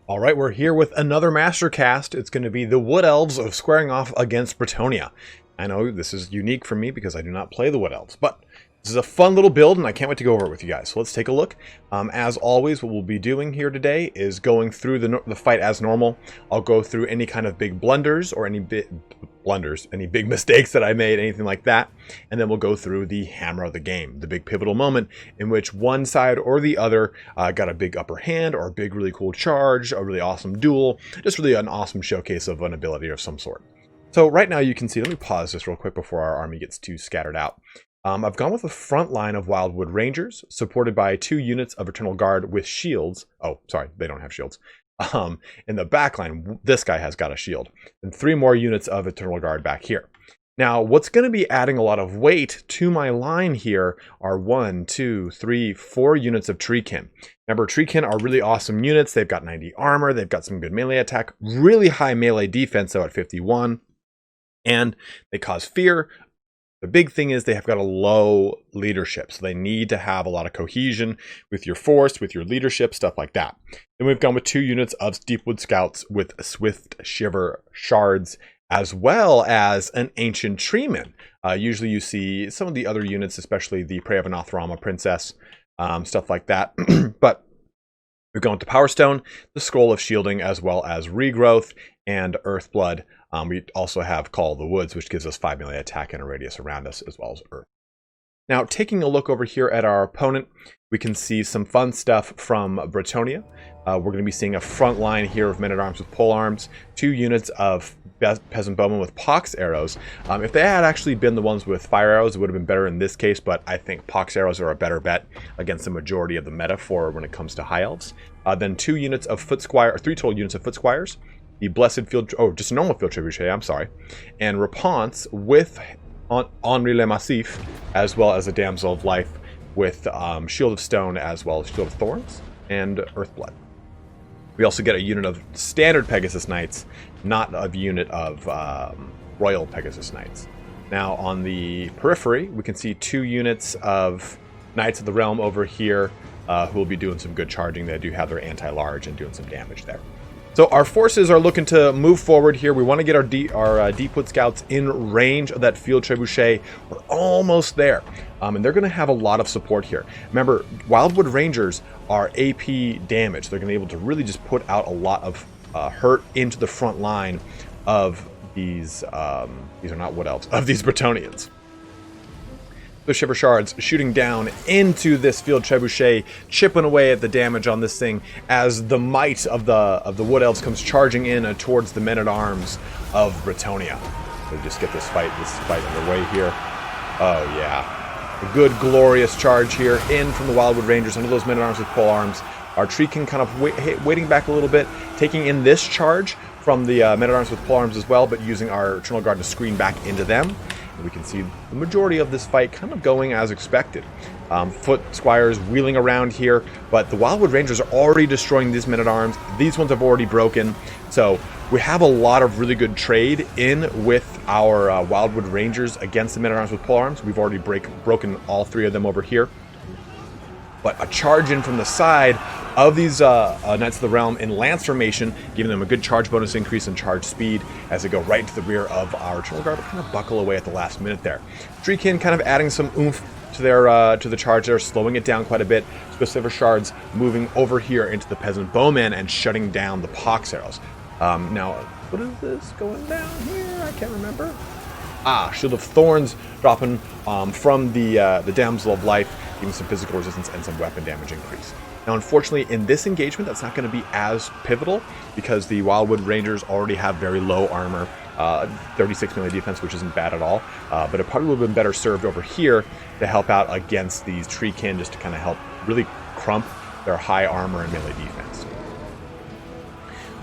All right, we're here with another Mastercast. It's going to be the Wood Elves of squaring off against Bretonnia. I know this is unique for me because I do not play the Wood Elves, but this is a fun little build and I can't wait to go over it with you guys. So let's take a look. As always, what we'll be doing here today is going through the fight as normal. I'll go through any kind of big blunders or any big mistakes that I made, anything like that. And then we'll go through the hammer of the game, the big pivotal moment in which one side or the other got a big upper hand or a big really cool charge, a really awesome duel, just really an awesome showcase of an ability of some sort. So right now you can see, let me pause this real quick before our army gets too scattered out. I've gone with a front line of Wildwood Rangers, supported by 2 units of Eternal Guard with shields. Oh, sorry, they don't have shields. In the back line, this guy has got a shield. And 3 more units of Eternal Guard back here. Now, what's going to be adding a lot of weight to my line here are 1, 2, 3, 4 units of Treekin. Remember, Treekin are really awesome units. They've got 90 armor. They've got some good melee attack. Really high melee defense, though, at 51. And they cause fear. The big thing is they have got a low leadership, so they need to have a lot of cohesion with your force, with your leadership, stuff like that. Then we've gone with 2 units of Deepwood Scouts with Swift Shiver Shards, as well as an Ancient Treeman. Usually you see some of the other units, especially the Prey of Anothrama Princess, stuff like that. But we're going to Power Stone, the Scroll of Shielding, as well as Regrowth and Earthblood. We also have Call of the Woods, which gives us 5 melee attack and a radius around us, as well as Earth. Now, taking a look over here at our opponent, we can see some fun stuff from Bretonnia. We're going to be seeing a front line here of men-at-arms with polearms, 2 units of peasant bowmen with pox arrows. If they had actually been the ones with fire arrows, it would have been better in this case, but I think pox arrows are a better bet against the majority of the meta for when it comes to high elves. Then 2 units of foot squire, or 3 total units of foot squires. The Blessed Field, just a normal Field Trebuchet, I'm sorry. And Reponse with Henri le Massif, as well as a Damsel of Life with Shield of Stone, as well as Shield of Thorns and Earthblood. We also get a unit of standard Pegasus Knights, not a unit of Royal Pegasus Knights. Now on the periphery, we can see 2 units of Knights of the Realm over here who will be doing some good charging. They do have their anti-large and doing some damage there. So our forces are looking to move forward here. We want to get our Deepwood Scouts in range of that Field Trebuchet. We're almost there. And they're going to have a lot of support here. Remember, Wildwood Rangers are AP damage. They're going to be able to really just put out a lot of hurt into the front line of these are not Wood Elves, of these Bretonnians. The Shiver Shards shooting down into this Field Trebuchet, chipping away at the damage on this thing as the might of the Wood Elves comes charging in towards the men-at-arms of Bretonnia. So just get this fight underway here. Oh yeah, a good glorious charge here in from the Wildwood Rangers under those men-at-arms with polearms. Our Treekin kind of waiting back a little bit, taking in this charge from the men-at-arms with polearms as well, but using our Eternal Guard to screen back into them. We can see the majority of this fight kind of going as expected. Foot Squires wheeling around here, but the Wildwood Rangers are already destroying these men-at-arms. These ones have already broken, so we have a lot of really good trade in with our Wildwood Rangers against the men-at-arms with polearms. We've already broken all 3 of them over here. But a charge in from the side of these Knights of the Realm in Lance formation, giving them a good charge bonus increase and charge speed as they go right to the rear of our Eternal Guard, but kind of buckle away at the last minute there. Treekin kind of adding some oomph to their to the charge there, slowing it down quite a bit. Specific Shards moving over here into the Peasant Bowmen and shutting down the pox arrows. Now, what is this going down here? I can't remember. Shield of Thorns dropping from the Damsel of Life, giving some physical resistance and some weapon damage increase. Now, unfortunately, in this engagement, that's not going to be as pivotal because the Wildwood Rangers already have very low armor, 36 melee defense, which isn't bad at all. But it probably would have been better served over here to help out against these Treekin, just to kind of help really crump their high armor and melee defense.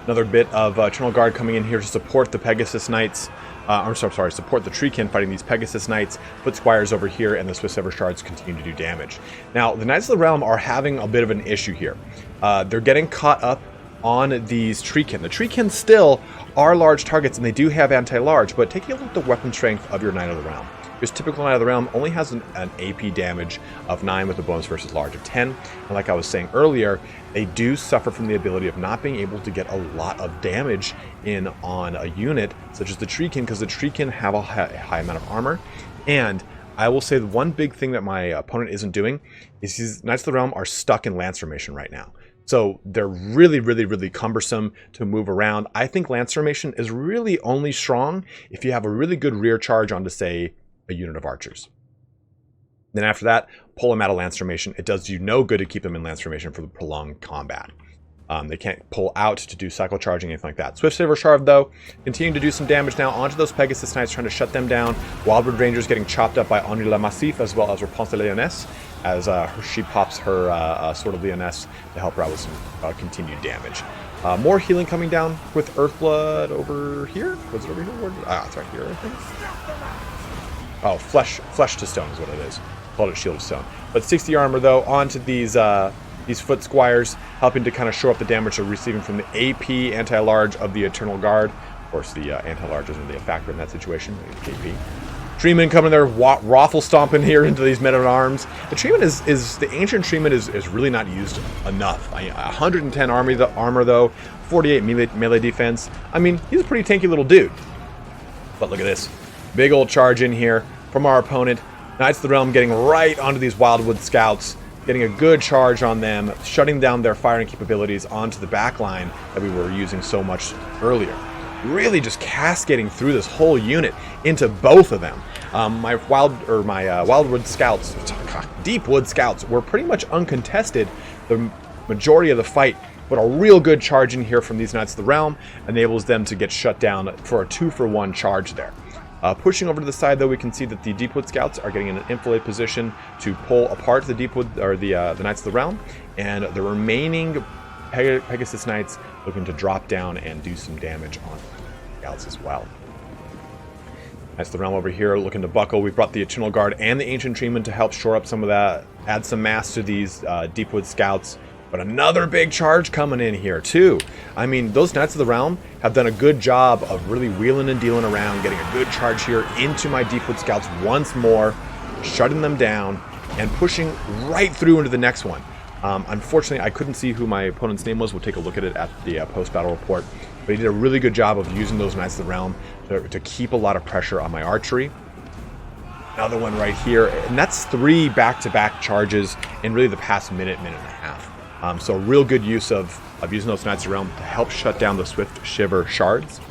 Another bit of Eternal Guard coming in here to support the Pegasus Knights. Support the Treekin fighting these Pegasus Knights. Foot Squires over here, and the Swift Shiver Shards continue to do damage. Now, the Knights of the Realm are having a bit of an issue here. They're getting caught up on these Treekin. The Treekin still are large targets, and they do have anti-large, but taking a look at the weapon strength of your Knight of the Realm. Your typical Knight of the Realm only has an AP damage of 9 with a bonus versus large of 10. And like I was saying earlier, they do suffer from the ability of not being able to get a lot of damage in on a unit, such as the Treekin, because the Treekin have a high amount of armor. And I will say the one big thing that my opponent isn't doing is these Knights of the Realm are stuck in Lance Formation right now. So they're really cumbersome to move around. I think Lance Formation is really only strong if you have a really good rear charge onto, say, a unit of archers. Then after that, pull them out of Lance Formation. It does you no good to keep them in Lance Formation for the prolonged combat. They can't pull out to do cycle charging, anything like that. Swift Saber Shard, though, continuing to do some damage now onto those Pegasus Knights, trying to shut them down. Wildwood Rangers getting chopped up by Henri le Massif, as well as Reponse de Lyonesse, as she pops her Sword of Lyonesse to help her out with some continued damage. More healing coming down with Earthblood over here. Was it over here? It's right here, I think. Oh, Flesh to Stone is what it is. Called it Shield of Stone. But 60 armor, though, onto these foot squires, helping to kind of show up the damage they're receiving from the AP anti-large of the Eternal Guard. Of course, the anti-large isn't really a factor in that situation. AP. Treeman coming there, raffle stomping here into these men-at-arms. The Treeman the ancient Treeman is really not used enough. 110 armor though, 48 melee defense. I mean, he's a pretty tanky little dude. But look at this. Big old charge in here from our opponent. Knights of the Realm getting right onto these Wildwood Scouts, getting a good charge on them, shutting down their firing capabilities onto the back line that we were using so much earlier. Really just cascading through this whole unit into both of them. My Wildwood Scouts, Deepwood Scouts, were pretty much uncontested the majority of the fight, but a real good charge in here from these Knights of the Realm enables them to get shut down for a 2-for-1 charge there. Pushing over to the side, though, we can see that the Deepwood Scouts are getting in an enfilade position to pull apart the Deepwood, or the Knights of the Realm, and the remaining Pegasus Knights looking to drop down and do some damage on Scouts as well. Knights of the Realm over here looking to buckle. We brought the Eternal Guard and the Ancient Treeman to help shore up some of that, add some mass to these Deepwood Scouts. But another big charge coming in here, too. I mean, those Knights of the Realm have done a good job of really wheeling and dealing around, getting a good charge here into my Deepwood Scouts once more, shutting them down, and pushing right through into the next one. Unfortunately, I couldn't see who my opponent's name was. We'll take a look at it at the post-battle report. But he did a really good job of using those Knights of the Realm to keep a lot of pressure on my archery. Another one right here, and that's 3 back-to-back charges in really the past minute and a half. So real good use of using those Knights of the Realm to help shut down the Swift Shiver Shards.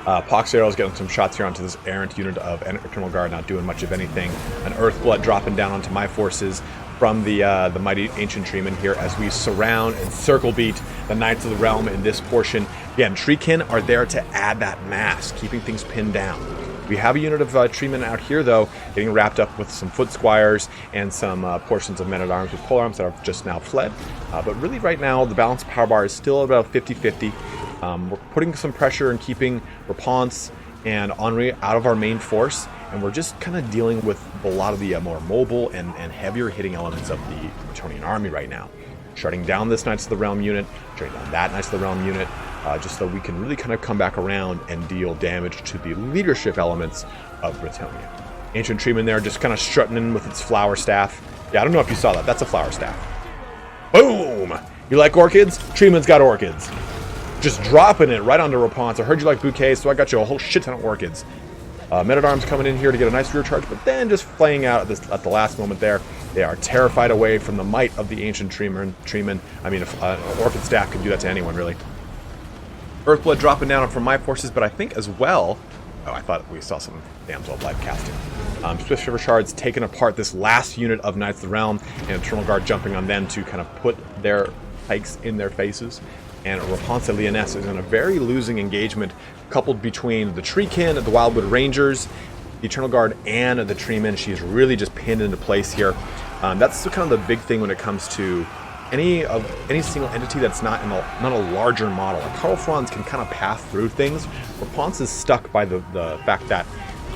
Pox Arrows getting some shots here onto this errant unit of Eternal Guard, not doing much of anything. An Earthblood dropping down onto my forces from the mighty Ancient Treeman here as we surround and circle beat the Knights of the Realm in this portion. Again, Treekin are there to add that mass, keeping things pinned down. We have a unit of Treemen out here, though, getting wrapped up with some Foot Squires and some portions of Men-at-Arms with Polearms that have just now fled. But really right now, the balanced power bar is still about 50-50. We're putting some pressure and keeping Reponse and Henri out of our main force, and we're just kind of dealing with a lot of the more mobile and heavier hitting elements of the Bretonnian army right now. Shutting down this Knights of the Realm unit, shutting down that Knights of the Realm unit, just so we can really kind of come back around and deal damage to the leadership elements of Bretonnia. Ancient Treeman there just kind of strutting in with its flower staff. Yeah, I don't know if you saw that. That's a flower staff. Boom! You like orchids? Treeman's got orchids. Just dropping it right onto Reponse. I heard you like bouquets, so I got you a whole shit ton of orchids. Men-at-Arms coming in here to get a nice rear charge, but then just playing out at the last moment there. They are terrified away from the might of the Ancient Treeman. I mean, if an Orchid Staff could do that to anyone, really. Earthblood dropping down from my forces, but I think as well... Oh, I thought we saw some Damsel of Life casting. Swift Shiver Shards taking apart this last unit of Knights of the Realm, and Eternal Guard jumping on them to kind of put their pikes in their faces. And Reponse de Lyonesse is in a very losing engagement, coupled between the Treekin, the Wildwood Rangers, the Eternal Guard, and the Treeman. She's really just pinned into place here. That's kind of the big thing when it comes to any single entity that's not a larger model. Like Karl Franz can kind of pass through things. Reponse is stuck by the fact that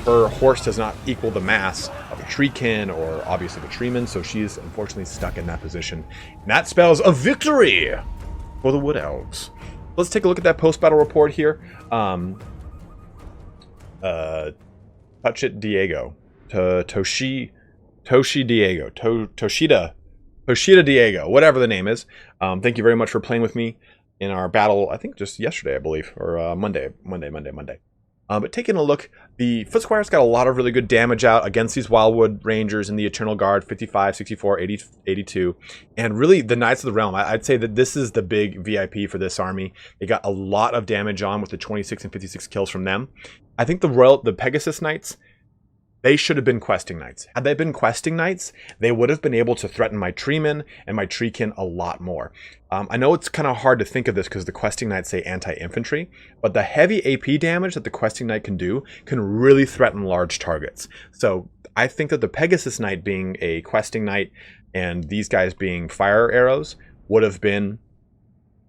her horse does not equal the mass of a Treekin or obviously the Treeman, so she's unfortunately stuck in that position. And that spells a victory for the Wood Elves. Let's take a look at that post-battle report here. Touch It Diego. Toshida Diego, whatever the name is. Thank you very much for playing with me in our battle, I think just yesterday, I believe, or Monday. But taking a look, the Footsquire's got a lot of really good damage out against these Wildwood Rangers in the Eternal Guard, 55, 64, 80, 82. And really, the Knights of the Realm, I'd say that this is the big VIP for this army. They got a lot of damage on with the 26 and 56 kills from them. I think the Pegasus Knights, they should have been questing knights. Had they been questing knights, they would have been able to threaten my treemen and my treekin a lot more. I know it's kind of hard to think of this because the questing knights say anti-infantry, but the heavy AP damage that the questing knight can do can really threaten large targets. So I think that the Pegasus Knight being a questing knight and these guys being fire arrows would have been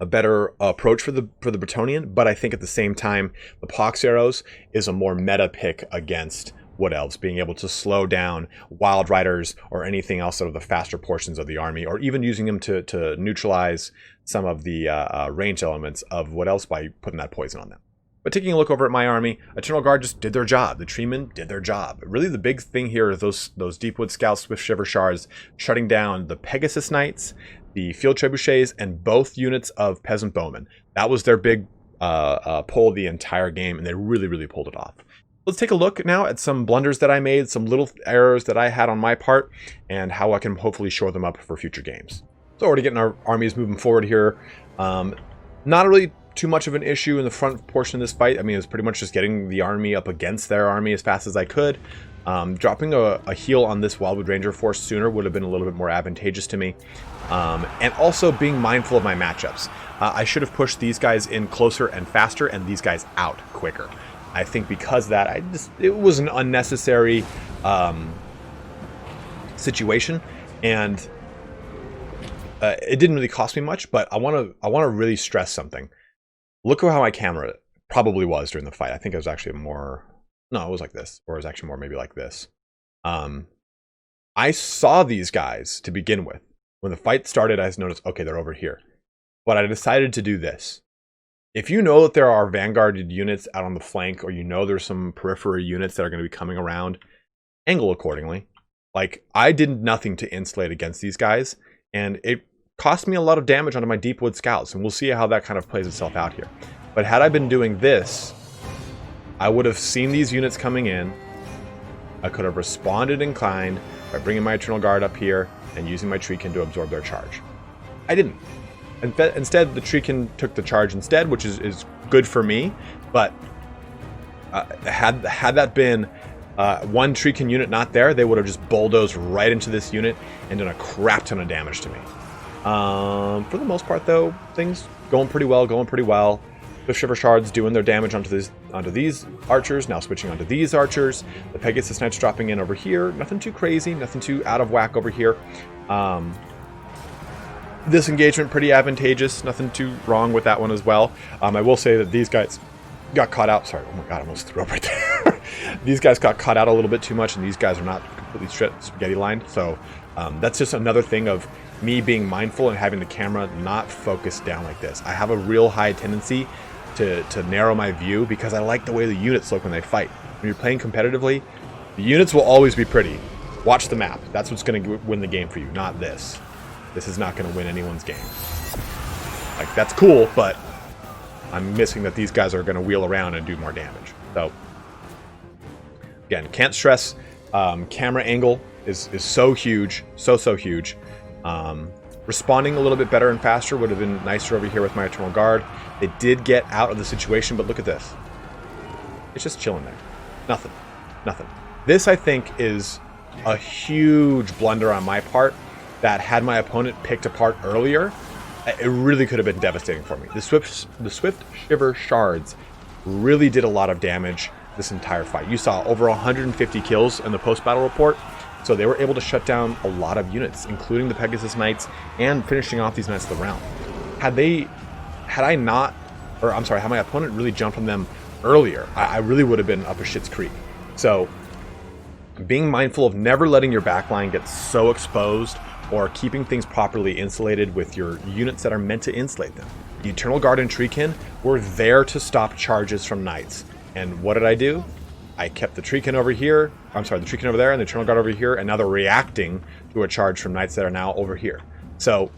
a better approach for the Bretonnian, but I think at the same time, the Pox arrows is a more meta pick against Wood Elves, being able to slow down Wild Riders or anything else out of the faster portions of the army, or even using them to neutralize some of the range elements of Wood Elves by putting that poison on them. But taking a look over at my army, Eternal Guard just did their job. The Treemen did their job. Really, the big thing here is those Deepwood Scouts, Swift Shiver Shards, shutting down the Pegasus Knights, the Field Trebuchets, and both units of Peasant Bowmen. That was their big pull the entire game, and they really, really pulled it off. Let's take a look now at some blunders that I made, some little errors that I had on my part, and how I can hopefully shore them up for future games. So already getting our armies moving forward here. Not really too much of an issue in the front portion of this fight. I mean, it was pretty much just getting the army up against their army as fast as I could. Dropping a heal on this Wildwood Ranger force sooner would have been a little bit more advantageous to me. And also being mindful of my matchups. I should have pushed these guys in closer and faster and these guys out quicker. I think because of that, it was an unnecessary situation, and it didn't really cost me much. But I want to really stress something. Look at how my camera probably was during the fight. I think it was actually more. No, it was like this, or it was actually more maybe like this. I saw these guys to begin with. When the fight started, I just noticed, okay, they're over here. But I decided to do this. If you know that there are vanguarded units out on the flank, or you know there's some periphery units that are going to be coming around, angle accordingly. Like, I did nothing to insulate against these guys, and it cost me a lot of damage onto my Deepwood Scouts, and we'll see how that kind of plays itself out here. But had I been doing this, I would have seen these units coming in. I could have responded in kind by bringing my Eternal Guard up here and using my Treekin to absorb their charge. I didn't. Instead, the Treekin took the charge instead, which is good for me. But had that been one Treekin unit not there, they would have just bulldozed right into this unit and done a crap ton of damage to me. For the most part, though, things going pretty well. The Shiver Shards doing their damage onto these archers, now switching onto these archers. The Pegasus Knights dropping in over here. Nothing too crazy, nothing too out of whack over here. This engagement pretty advantageous, nothing too wrong with that one as well. I will say that these guys got caught out. Sorry, oh my god, I almost threw up right there. These guys got caught out a little bit too much, and these guys are not completely spaghetti lined. So that's just another thing of me being mindful and having the camera not focused down like this. I have a real high tendency to narrow my view because I like the way the units look when they fight. When you're playing competitively, the units will always be pretty. Watch the map. That's what's going to win the game for you, not this. This is not going to win anyone's game. Like, that's cool, but I'm missing that these guys are going to wheel around and do more damage. So, again, can't stress, camera angle is so huge, so huge. Responding a little bit better and faster would have been nicer over here with my Eternal Guard. They did get out of the situation, but look at this. It's just chilling there. Nothing. This, I think, is a huge blunder on my part that had my opponent picked apart earlier, it really could have been devastating for me. The Swift Shiver Shards really did a lot of damage this entire fight. You saw over 150 kills in the post-battle report, so they were able to shut down a lot of units, including the Pegasus Knights and finishing off these Knights of the Realm. Had my opponent really jumped on them earlier, I really would have been up a shit's creek. So, being mindful of never letting your backline get so exposed, or keeping things properly insulated with your units that are meant to insulate them. The Eternal Guard and Treekin were there to stop charges from Knights. And what did I do? I kept the Treekin over here. I'm sorry, the Treekin over there and the Eternal Guard over here, and now they're reacting to a charge from Knights that are now over here. So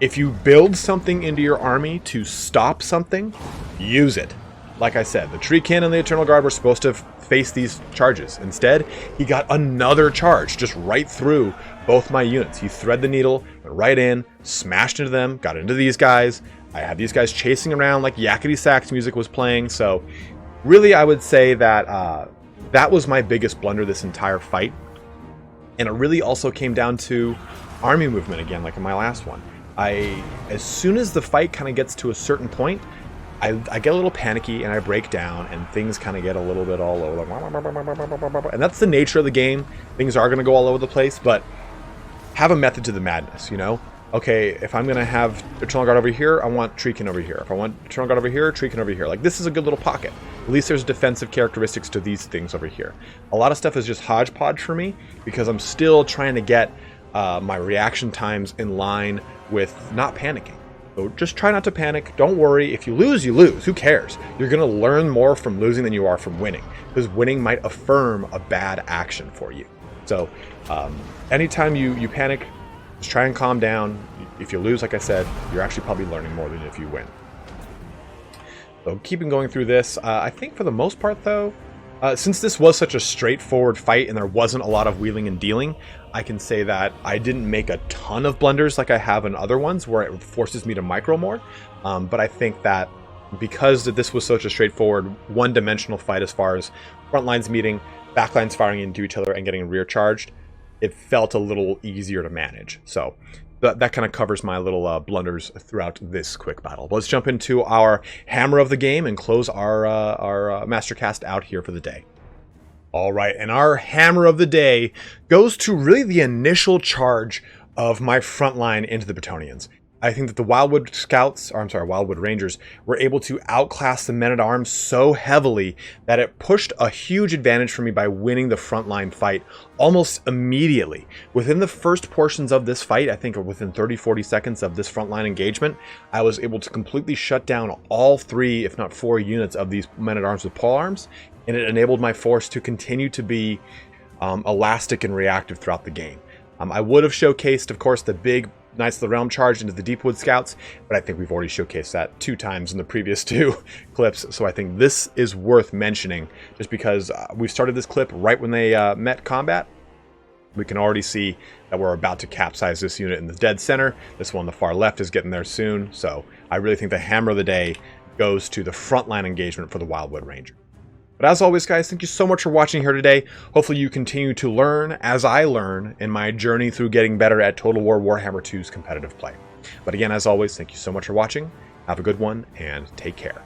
if you build something into your army to stop something, use it. Like I said, the Treekin and the Eternal Guard were supposed to face these charges. Instead, he got another charge just right through both my units. He threaded the needle, went right in, smashed into them, got into these guys. I had these guys chasing around like yakety sax music was playing. So really, I would say that that was my biggest blunder this entire fight. And it really also came down to army movement again, like in my last one. As soon as the fight kind of gets to a certain point, I get a little panicky and I break down and things kind of get a little bit all over. And that's the nature of the game. Things are going to go all over the place, but have a method to the madness, you know? Okay, if I'm going to have Eternal Guard over here, I want Treekin over here. If I want Eternal Guard over here, Treekin over here. Like, this is a good little pocket. At least there's defensive characteristics to these things over here. A lot of stuff is just hodgepodge for me because I'm still trying to get my reaction times in line with not panicking. So just try not to panic. Don't worry. If you lose, you lose. Who cares? You're going to learn more from losing than you are from winning, because winning might affirm a bad action for you. So anytime you panic, just try and calm down. If you lose, like I said, you're actually probably learning more than if you win. So keeping going through this, I think for the most part, though, since this was such a straightforward fight and there wasn't a lot of wheeling and dealing, I can say that I didn't make a ton of blunders like I have in other ones where it forces me to micro more. But I think that because this was such a straightforward, one-dimensional fight as far as front lines meeting, back lines firing into each other and getting rear charged, it felt a little easier to manage. So that kind of covers my little blunders throughout this quick battle. But let's jump into our hammer of the game and close our Mastercast out here for the day. All right, and our hammer of the day goes to really the initial charge of my front line into the Bretonnians. I think that the Wildwood Scouts, or I'm sorry, Wildwood Rangers, were able to outclass the men-at-arms so heavily that it pushed a huge advantage for me by winning the frontline fight almost immediately. Within the first portions of this fight, I think within 30-40 seconds of this frontline engagement, I was able to completely shut down all 3, if not 4 units of these men-at-arms with polearms, and it enabled my force to continue to be elastic and reactive throughout the game. I would have showcased, of course, the big Knights of the Realm charge into the Deepwood Scouts, but I think we've already showcased that 2 times in the previous 2 clips, so I think this is worth mentioning just because we started this clip right when they met combat. We can already see that we're about to capsize this unit in the dead center. This one on the far left is getting there soon, so I really think the hammer of the day goes to the frontline engagement for the Wildwood Ranger. But as always, guys, thank you so much for watching here today. Hopefully you continue to learn as I learn in my journey through getting better at Total War Warhammer 2's competitive play. But again, as always, thank you so much for watching. Have a good one, and take care.